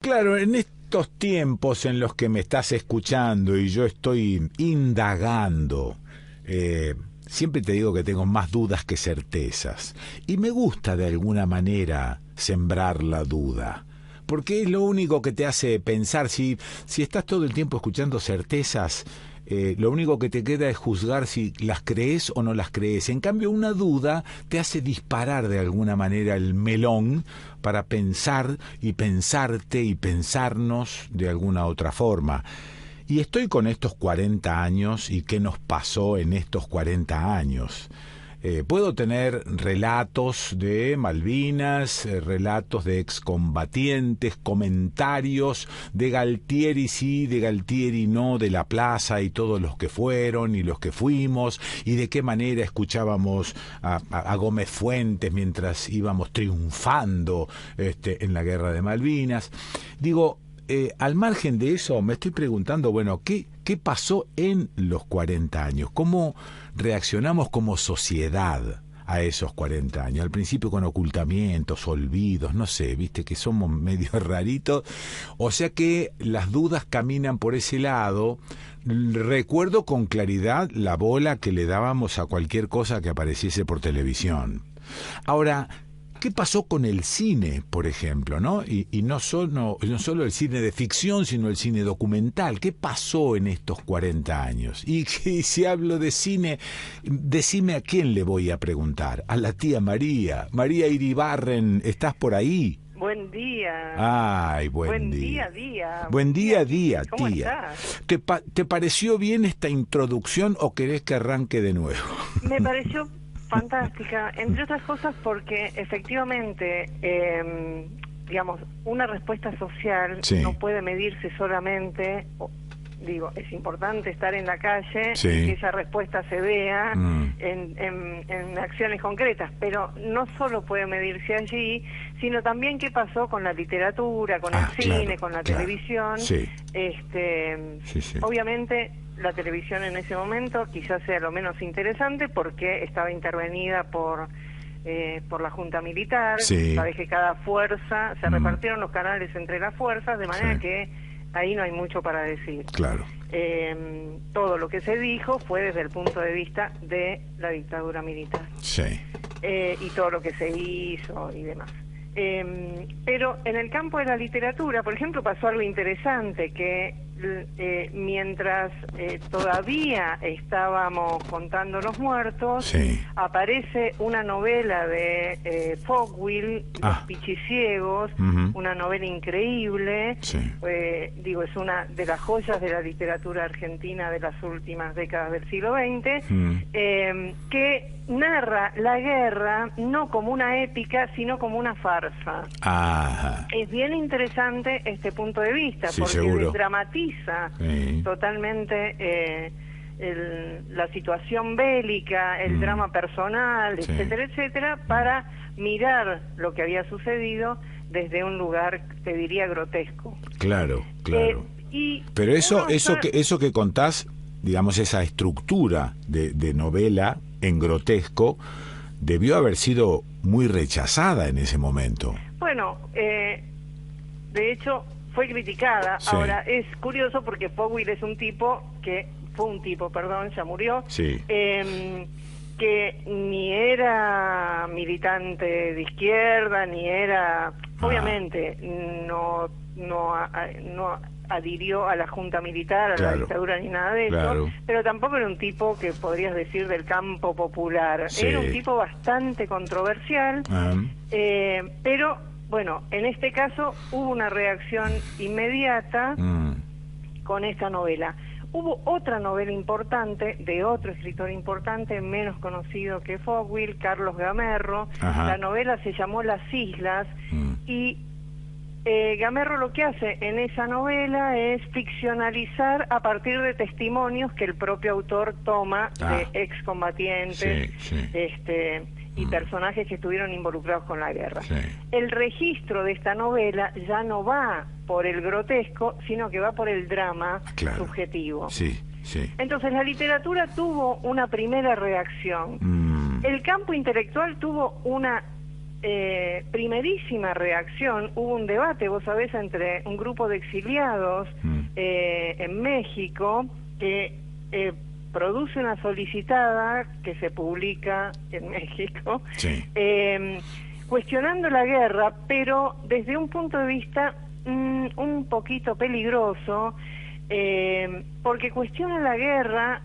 Claro, en estos tiempos en los que me estás escuchando y yo estoy indagando, siempre te digo que tengo más dudas que certezas. Y me gusta de alguna manera sembrar la duda. Porque es lo único que te hace pensar. Si estás todo el tiempo escuchando certezas, lo único que te queda es juzgar si las crees o no las crees. En cambio, una duda te hace disparar de alguna manera el melón para pensar y pensarte y pensarnos de alguna otra forma. Y estoy con estos 40 años y qué nos pasó en estos 40 años. Puedo tener relatos de Malvinas, relatos de excombatientes, comentarios de Galtieri sí, de Galtieri no, de la plaza y todos los que fueron y los que fuimos, y de qué manera escuchábamos a Gómez Fuentes mientras íbamos triunfando en la guerra de Malvinas. Digo, al margen de eso, me estoy preguntando, bueno, ¿qué pasó en los 40 años? ¿Cómo reaccionamos como sociedad a esos 40 años? Al principio con ocultamientos, olvidos, no sé, viste que somos medio raritos. O sea que las dudas caminan por ese lado. Recuerdo con claridad la bola que le dábamos a cualquier cosa que apareciese por televisión. Ahora, ¿qué pasó con el cine, por ejemplo, ¿no? Y no solo el cine de ficción, sino el cine documental. ¿Qué pasó en estos 40 años? Y si hablo de cine, decime a quién le voy a preguntar. A la tía María. María Iribarren, ¿estás por ahí? Buen día. Ay, buen día. Día. Buen día, tía. ¿Cómo estás? ¿Te pareció bien esta introducción o querés que arranque de nuevo? Me pareció fantástica, entre otras cosas porque efectivamente, digamos, una respuesta social no puede medirse solamente, digo, es importante estar en la calle y que esa respuesta se vea en acciones concretas, pero no solo puede medirse allí, sino también qué pasó con la literatura, con el cine, con la televisión. Obviamente la televisión en ese momento quizás sea lo menos interesante porque estaba intervenida por la Junta Militar. Sabes que cada fuerza, se repartieron los canales entre las fuerzas, de manera que ahí no hay mucho para decir. Claro. Todo lo que se dijo fue desde el punto de vista de la dictadura militar. Y todo lo que se hizo y demás. Pero en el campo de la literatura, por ejemplo, pasó algo interesante, que mientras todavía estábamos contando los muertos, aparece una novela de Fogwill, Los Pichiciegos, una novela increíble, digo, es una de las joyas de la literatura argentina de las últimas décadas del siglo XX, que narra la guerra no como una épica, sino como una farsa. Es bien interesante este punto de vista, porque dramatiza totalmente la situación bélica, el drama personal, etcétera, etcétera, para mirar lo que había sucedido desde un lugar, te diría, grotesco. Claro. Pero eso que contás, digamos, esa estructura de novela en grotesco, debió haber sido muy rechazada en ese momento. Bueno, de hecho fue criticada. Ahora, es curioso porque Fogwill es un tipo que, ya murió, que ni era militante de izquierda, ni era, obviamente, no adhirió a la Junta Militar, a la dictadura, ni nada de eso, pero tampoco era un tipo que podrías decir del campo popular. Era un tipo bastante controversial, pero bueno, en este caso hubo una reacción inmediata con esta novela. Hubo otra novela importante, de otro escritor importante, menos conocido que Fogwill, Carlos Gamerro. La novela se llamó Las Islas, y Gamerro lo que hace en esa novela es ficcionalizar a partir de testimonios que el propio autor toma de excombatientes y personajes que estuvieron involucrados con la guerra. El registro de esta novela ya no va por el grotesco, sino que va por el drama subjetivo. Entonces la literatura tuvo una primera reacción. El campo intelectual tuvo una primerísima reacción, hubo un debate, vos sabés, entre un grupo de exiliados en México que produce una solicitada que se publica en México, sí, cuestionando la guerra, pero desde un punto de vista un poquito peligroso, porque cuestiona la guerra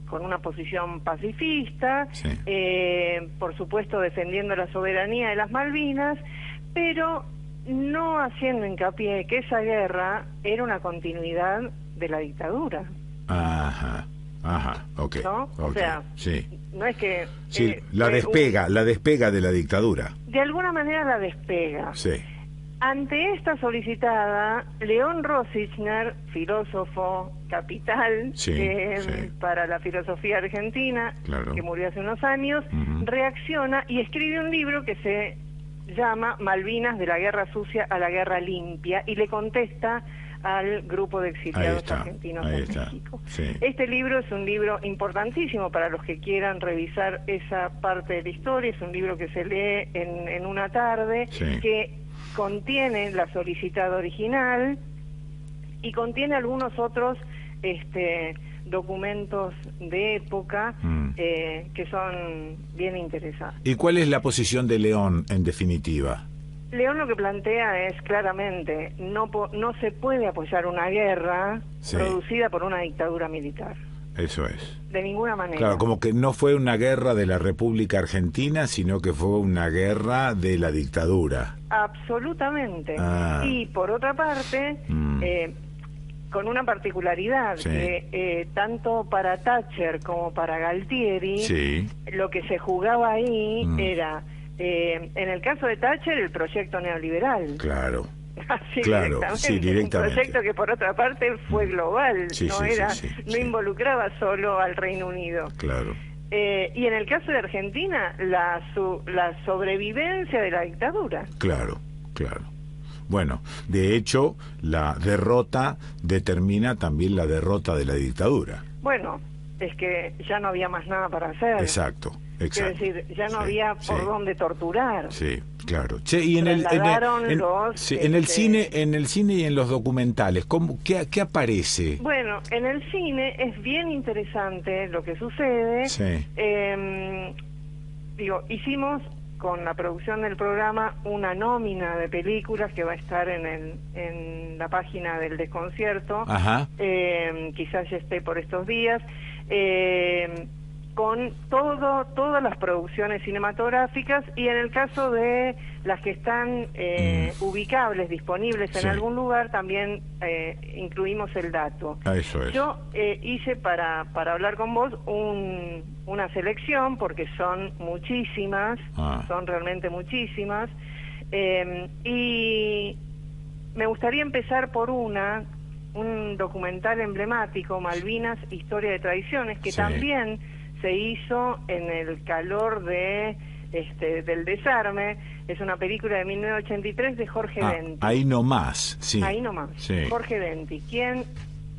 con una posición pacifista, sí, por supuesto defendiendo la soberanía de las Malvinas, pero no haciendo hincapié que esa guerra era una continuidad de la dictadura. Ajá, ok. ¿No? Okay, o sea, sí, no es que... sí, la despega de la dictadura. De alguna manera la despega. Sí. Ante esta solicitada, León Rosichner, filósofo capital Sí. para la filosofía argentina, Claro. que murió hace unos años, reacciona y escribe un libro que se llama Malvinas, de la guerra sucia a la guerra limpia, y le contesta al grupo de exiliados argentinos en México. Sí. Este libro es un libro importantísimo para los que quieran revisar esa parte de la historia. Es un libro que se lee en una tarde, Sí. que contiene la solicitada original y contiene algunos otros documentos de época que son bien interesantes. ¿Y cuál es la posición de León, en definitiva? León lo que plantea es claramente, no se puede apoyar una guerra producida por una dictadura militar. Eso es. De ninguna manera. Claro, como que no fue una guerra de la República Argentina, sino que fue una guerra de la dictadura. Absolutamente. Y por otra parte, con una particularidad, que tanto para Thatcher como para Galtieri, lo que se jugaba ahí era, en el caso de Thatcher, el proyecto neoliberal. Claro. Así claro, directamente. Un proyecto que por otra parte fue global, no involucraba solo al Reino Unido. Claro. Y en el caso de Argentina, la sobrevivencia de la dictadura. Claro. Bueno, de hecho, la derrota determina también la derrota de la dictadura. Bueno, es que ya no había más nada para hacer. Exacto. Quiero decir, ya no había por dónde torturar. Sí, claro. Che, y en el cine, y en los documentales, ¿qué aparece? Bueno, en el cine es bien interesante lo que sucede. Sí. Hicimos con la producción del programa una nómina de películas que va a estar en la página del Desconcierto. Ajá. Quizás ya esté por estos días. Con todas las producciones cinematográficas, y en el caso de las que están ubicables, disponibles en algún lugar, también incluimos el dato. Eso es. Yo hice para hablar con vos una selección, porque son muchísimas, son realmente muchísimas, y me gustaría empezar por un documental emblemático, Malvinas, Historia de Tradiciones, que también se hizo en el calor del desarme. Es una película de 1983 de Jorge Denti. Ahí nomás, sí. Ahí nomás, Jorge Denti. ¿Quién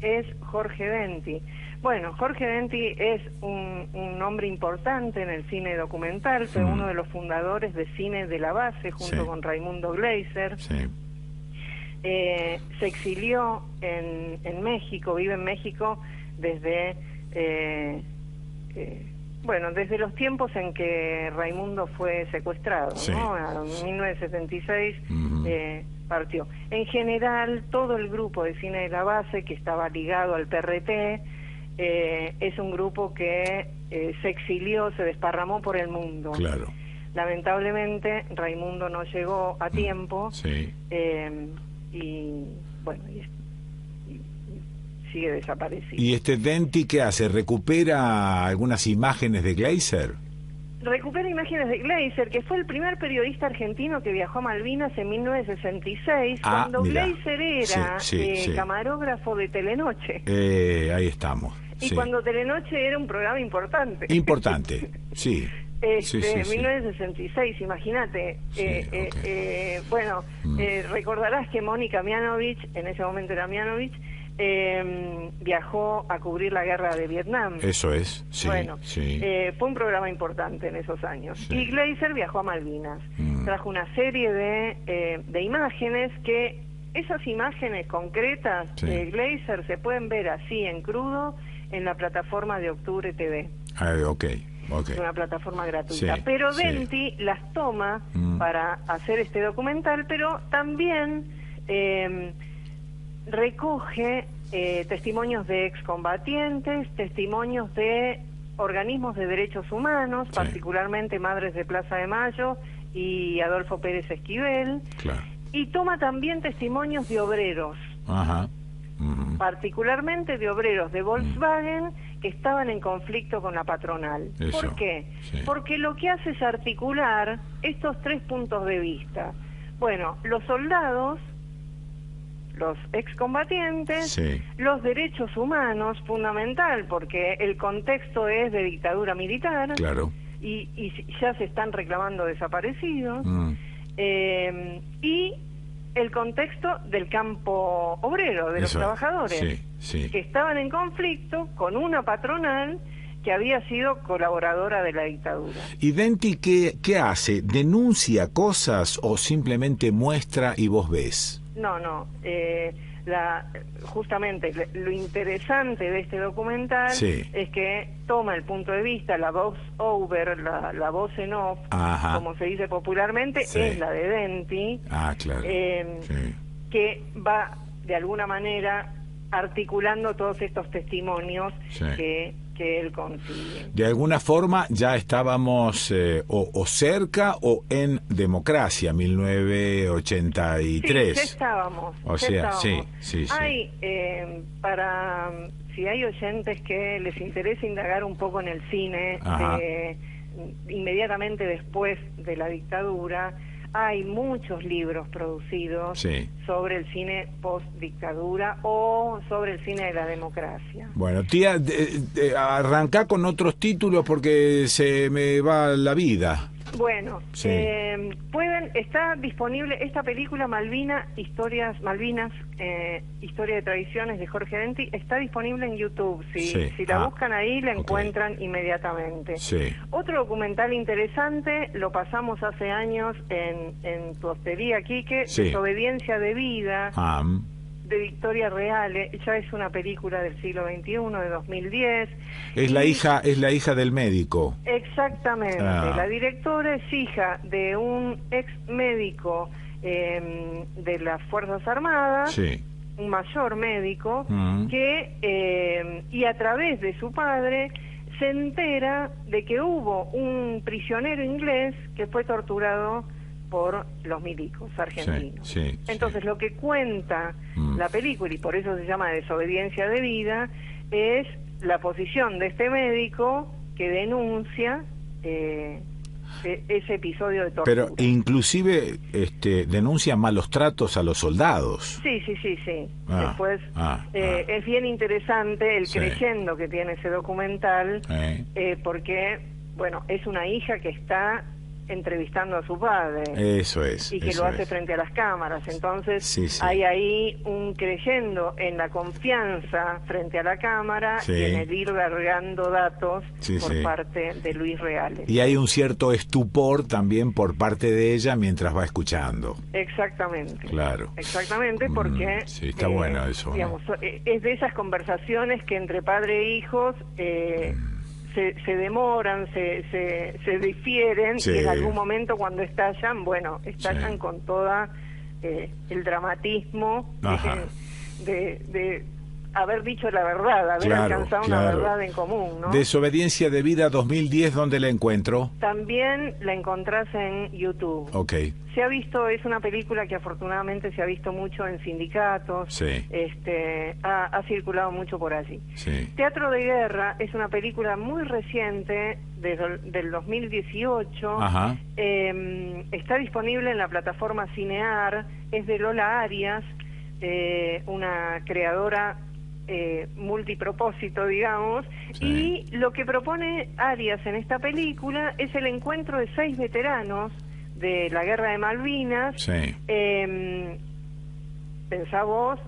es Jorge Denti? Bueno, Jorge Denti es un hombre importante en el cine documental, fue uno de los fundadores de Cine de la Base, junto con Raimundo Gleiser. Se exilió en México, vive en México desde... desde los tiempos en que Raimundo fue secuestrado, ¿no? En 1976 partió. En general, todo el grupo de Cine de la Base, que estaba ligado al PRT, es un grupo que se exilió, se desparramó por el mundo. Claro. Lamentablemente, Raimundo no llegó a tiempo, y sigue desaparecido. ¿Y Denti qué hace? ¿Recupera algunas imágenes de Gleiser? Recupera imágenes de Gleiser, que fue el primer periodista argentino que viajó a Malvinas en 1966, cuando Gleiser era camarógrafo de Telenoche. Ahí estamos. Y cuando Telenoche era un programa importante. Importante, sí. 1966, imagínate. Recordarás que Mónica Mianovich, en ese momento era Mianovich, viajó a cubrir la guerra de Vietnam. Eso es, sí. Bueno, sí. Fue un programa importante en esos años. Sí. Y Gleiser viajó a Malvinas. Trajo una serie de imágenes que, esas imágenes concretas de Gleiser se pueden ver así en crudo en la plataforma de Octubre TV. Okay. Es una plataforma gratuita. Pero Denti las toma para hacer este documental, pero también recoge testimonios de excombatientes, testimonios de organismos de derechos humanos, particularmente Madres de Plaza de Mayo y Adolfo Pérez Esquivel, y toma también testimonios de obreros, particularmente de obreros de Volkswagen que estaban en conflicto con la patronal. ¿Por qué? Porque lo que hace es articular estos tres puntos de vista. Bueno, los soldados, los excombatientes, los derechos humanos, fundamental, porque el contexto es de dictadura militar, y ya se están reclamando desaparecidos, y el contexto del campo obrero, de los trabajadores, que estaban en conflicto con una patronal que había sido colaboradora de la dictadura. ¿Y Denti qué hace? ¿Denuncia cosas o simplemente muestra y vos ves? No, justamente lo interesante de este documental es que toma el punto de vista, la voz over, la voz en off, como se dice popularmente, es la de Denti, que va de alguna manera articulando todos estos testimonios que él consigue. De alguna forma ya estábamos o cerca o en democracia, 1983. Sí, ya estábamos. O sea, sí. Hay, si hay oyentes que les interesa indagar un poco en el cine, inmediatamente después de la dictadura, hay muchos libros producidos sobre el cine post-dictadura o sobre el cine de la democracia. Bueno, tía, arrancá con otros títulos porque se me va la vida. Bueno, está disponible esta película Malvinas, Historia de Tradiciones de Jorge Denti, está disponible en YouTube. Si la buscan ahí la encuentran inmediatamente. Otro documental interesante, lo pasamos hace años en tu hostería, Quique, Desobediencia de Vida, de Victoria Reale. Ya es una película del siglo XXI, de 2010. Es la hija del médico. Exactamente. La directora es hija de un ex médico de las Fuerzas Armadas, un mayor médico, que y a través de su padre se entera de que hubo un prisionero inglés que fue torturado por los milicos argentinos. Entonces lo que cuenta la película, y por eso se llama Desobediencia de Vida, es la posición de este médico que denuncia ese episodio de tortura. Pero inclusive denuncia malos tratos a los soldados. Sí. Después es bien interesante el creyendo que tiene ese documental, porque, bueno, es una hija que está entrevistando a su padre. Eso es. Y que lo hace frente a las cámaras. Entonces hay ahí un creyendo en la confianza frente a la cámara y en el ir largando datos por parte de Luis Reale. Y hay un cierto estupor también por parte de ella mientras va escuchando. Exactamente. Claro. Exactamente, porque está bueno eso, digamos, es de esas conversaciones que entre padre e hijos se demoran, se difieren, y en algún momento cuando estallan, estallan con toda el dramatismo de haber dicho la verdad, haber alcanzado una verdad en común, ¿no? Desobediencia de Vida 2010, ¿dónde la encuentro? También la encontrás en YouTube. Se ha visto, es una película que afortunadamente se ha visto mucho en sindicatos, ha circulado mucho por allí. Teatro de Guerra es una película muy reciente, del 2018, está disponible en la plataforma Cinear, es de Lola Arias, una creadora multipropósito, digamos, y lo que propone Arias en esta película es el encuentro de 6 veteranos de la Guerra de Malvinas. Pensá vos,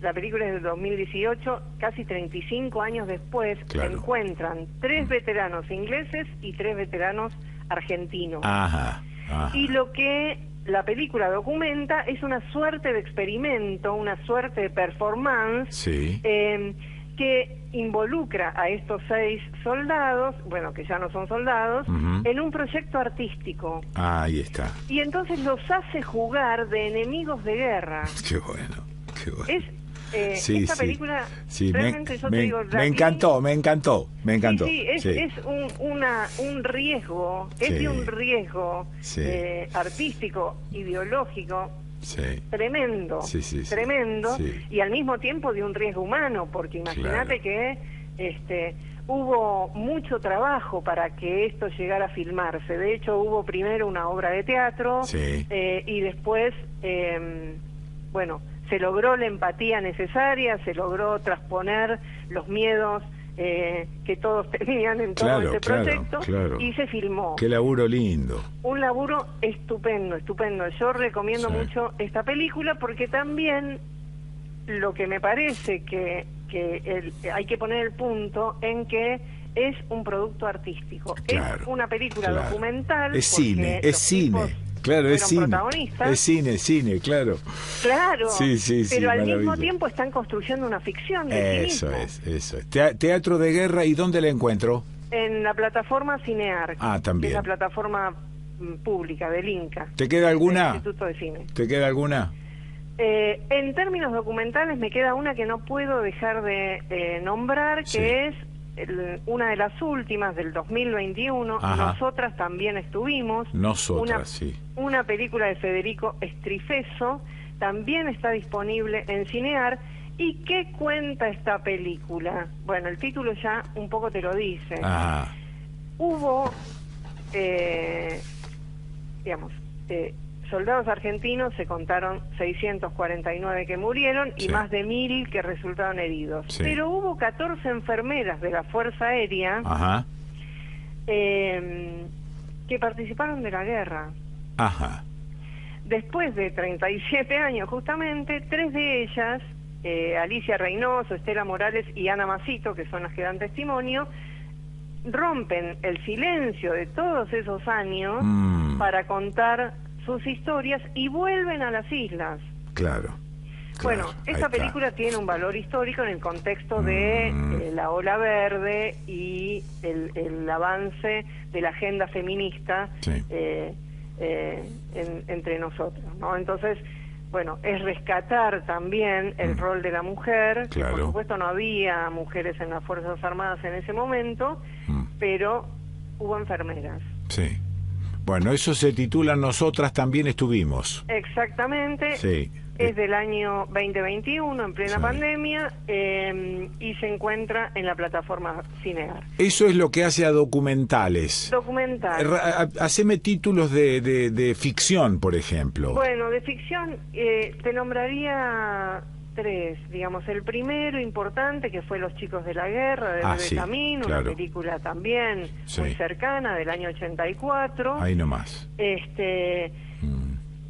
la película es del 2018, casi 35 años después, claro, se encuentran 3 veteranos ingleses y 3 veteranos argentinos. Ajá, ajá. Y lo que la película documenta es una suerte de experimento, una suerte de performance, Sí. Que involucra a estos 6 soldados, bueno, que ya no son soldados, en un proyecto artístico. Ahí está. Y entonces los hace jugar de enemigos de guerra. Qué bueno, qué bueno. Es esta película, sí, realmente yo te digo... me encantó. Sí, es un riesgo, es de un riesgo artístico, ideológico, tremendo, tremendo, y al mismo tiempo de un riesgo humano, porque imagínate que hubo mucho trabajo para que esto llegara a filmarse. De hecho, hubo primero una obra de teatro, y después, bueno, se logró la empatía necesaria, se logró transponer los miedos que todos tenían en todo este proyecto, y se filmó. Qué laburo lindo. Un laburo estupendo, estupendo. Yo recomiendo mucho esta película porque también lo que me parece que hay que poner el punto en que es un producto artístico. Es una película documental. Es cine, es cine. Claro, es cine. Es cine, claro. Claro, pero al maravilla. mismo tiempo están construyendo una ficción de eso es. Teatro de guerra, ¿y dónde la encuentro? En la plataforma Cinear. También. Es la plataforma pública del Inca. ¿Te queda alguna? Del Instituto de Cine. ¿Te queda alguna? En términos documentales me queda una que no puedo dejar de nombrar, que es una de las últimas del 2021. Nosotras también estuvimos. Una película de Federico Strifeso, también está disponible en Cinear. ¿Y qué cuenta esta película? Bueno, el título ya un poco te lo dice. Hubo, soldados argentinos, se contaron 649 que murieron y más de 1000 que resultaron heridos. Pero hubo 14 enfermeras de la Fuerza Aérea que participaron de la guerra. Después de 37 años, justamente, 3 de ellas, Alicia Reynoso, Estela Morales y Ana Masito, que son las que dan testimonio, rompen el silencio de todos esos años para contar sus historias y vuelven a las islas. Bueno, esta película tiene un valor histórico en el contexto de la ola verde y el avance de la agenda feminista entre nosotros, ¿no? Entonces, bueno, es rescatar también el rol de la mujer, que por supuesto no había mujeres en las Fuerzas Armadas en ese momento, pero hubo enfermeras. Bueno, eso se titula Nosotras también estuvimos. Exactamente. Es del año 2021, en plena pandemia, y se encuentra en la plataforma Cinear. Eso es lo que hace a documentales. Haceme títulos de ficción, por ejemplo. Bueno, de ficción te nombraría 3, digamos. El primero importante, que fue Los chicos de la guerra, de Bebe Camín, una película también muy cercana, del año 84. Ahí nomás.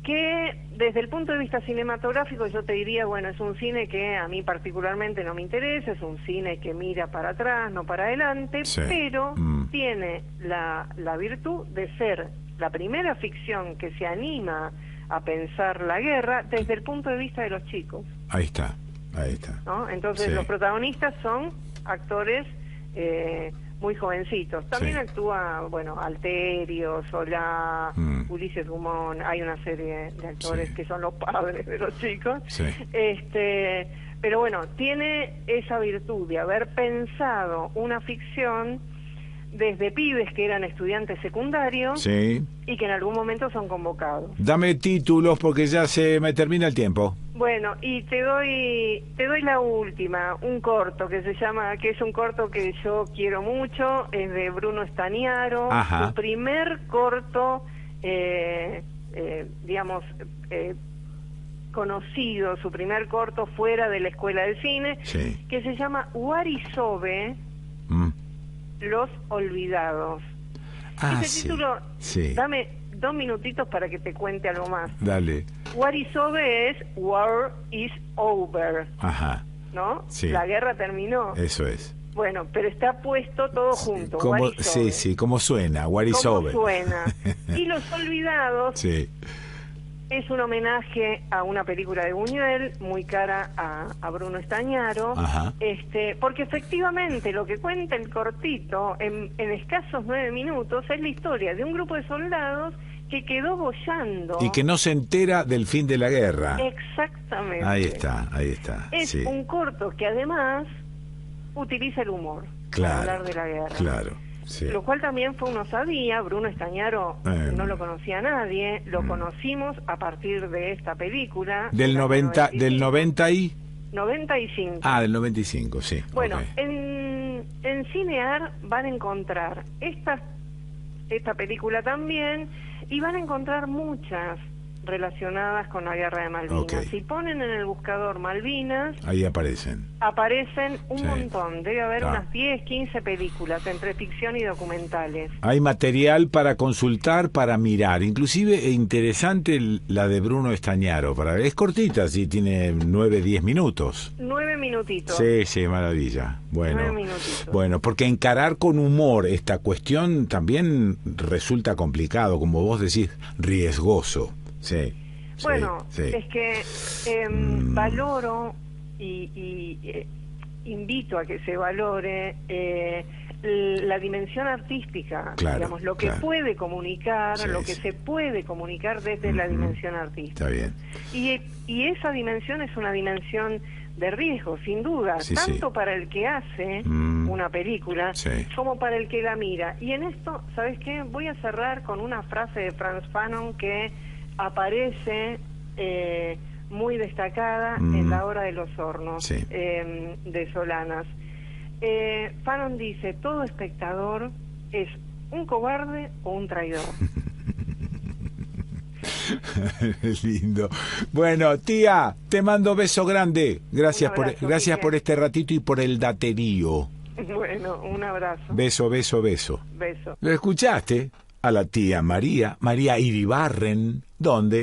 Que desde el punto de vista cinematográfico yo te diría, bueno, es un cine que a mí particularmente no me interesa, es un cine que mira para atrás, no para adelante, pero tiene la virtud de ser la primera ficción que se anima a pensar la guerra desde el punto de vista de los chicos. Ahí está. ¿No? Entonces los protagonistas son actores muy jovencitos. También actúa, bueno, Alterio, Solá, Ulises Dumont, hay una serie de actores que son los padres de los chicos. Pero bueno, tiene esa virtud de haber pensado una ficción desde pibes que eran estudiantes secundarios y que en algún momento son convocados. Dame títulos porque ya se me termina el tiempo. Bueno, y te doy la última, un corto que es un corto que yo quiero mucho, es de Bruno Staniaro, su primer corto, conocido, su primer corto fuera de la escuela de cine, que se llama Warisobe, Los Olvidados. Ese título, dame 2 minutitos para que te cuente algo más. Dale. War is over es war is over. Ajá. ¿No? Sí. La guerra terminó. Eso es. Bueno, pero está puesto todo junto. Como, sí, sí, como suena, War is over. Suena. Y Los Olvidados sí. es un homenaje a una película de Buñuel, muy cara a Bruno Estañaro. Ajá. Porque efectivamente lo que cuenta el cortito, en escasos 9 minutos, es la historia de un grupo de soldados que quedó boyando. Y que no se entera del fin de la guerra. Exactamente. Ahí está, ahí está. Es sí. un corto que además utiliza el humor claro, para hablar de la guerra. Claro, sí. Lo cual también fue una osadía. Bruno Estañaro no lo conocía nadie. Lo conocimos a partir de esta película. Del 90 y... 95. Ah, del 95, sí. Bueno, okay. en Cinear van a encontrar esta película también, y van a encontrar muchas relacionadas con la guerra de Malvinas. Okay. Si ponen en el buscador Malvinas, ahí aparecen un montón. Debe haber unas 10, 15 películas entre ficción y documentales. Hay material para consultar, para mirar. Inclusive interesante la de Bruno Estañaro. Es cortita, sí, tiene 9, 10 minutos. 9 minutitos. Sí, maravilla. Bueno, 9 minutitos. Bueno, porque encarar con humor esta cuestión también resulta complicado, como vos decís, riesgoso. Sí. Bueno, sí. Es que valoro y invito a que se valore la dimensión artística, claro, digamos, lo que puede comunicar, lo que se puede comunicar desde la dimensión artística. Está bien. Y esa dimensión es una dimensión de riesgo, sin duda, tanto para el que hace una película como para el que la mira. Y en esto, ¿sabes qué? Voy a cerrar con una frase de Frantz Fanon que aparece muy destacada en La Hora de los Hornos de Solanas. Fanon dice: todo espectador es un cobarde o un traidor. Lindo. Bueno, tía, te mando beso grande. Gracias por este ratito y por el daterío. Bueno, un abrazo. Beso. Beso. ¿Lo escuchaste? A la tía María Iribarren. ¿Dónde?